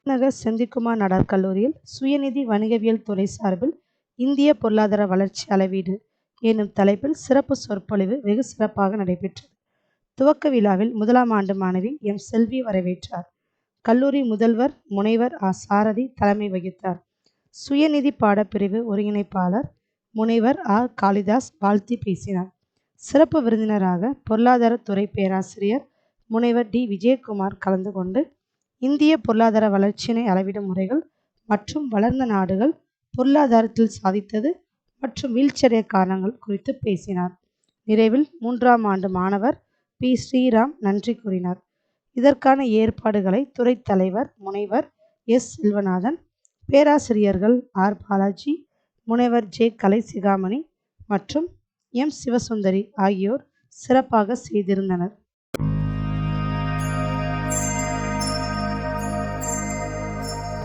நகர் செந்தில்குமார் நாடார் கல்லூரியில் சுயநிதி வணிகவியல் துறை சார்பில் இந்திய பொருளாதார வளர்ச்சி அளவீடு எனும் தலைப்பில் சிறப்பு சொற்பொழிவு வெகு சிறப்பாக நடைபெற்றது. துவக்க விழாவில் முதலாம் ஆண்டு மாணவி எம். செல்வி வரவேற்றார். கல்லூரி முதல்வர் முனைவர் ஆ. சாரதி தலைமை வகித்தார். சுயநிதி பாடப்பிரிவு ஒருங்கிணைப்பாளர் முனைவர் ஆ. காளிதாஸ் வாழ்த்தி பேசினார். சிறப்பு விருந்தினராக பொருளாதாரத்துறை பேராசிரியர் முனைவர் டி. விஜயகுமார் கலந்து கொண்டு இந்திய பொருளாதார வளர்ச்சியினை அளவிடும் முறைகள் மற்றும் வளர்ந்த நாடுகள் பொருளாதாரத்தில் சாதித்தது மற்றும் வீழ்ச்சியடைய காரணங்கள் குறித்து பேசினார். நிறைவில் 3ஆம் ஆண்டு மாணவர் பி. ஸ்ரீராம் நன்றி கூறினார். இதற்கான ஏற்பாடுகளை துறை தலைவர் முனைவர் எஸ். செல்வநாதன், பேராசிரியர்கள் ஆர். பாலாஜி, முனைவர் ஜே. கலைசிகாமணி மற்றும் எம். சிவசுந்தரி ஆகியோர் சிறப்பாக செய்திருந்தனர்.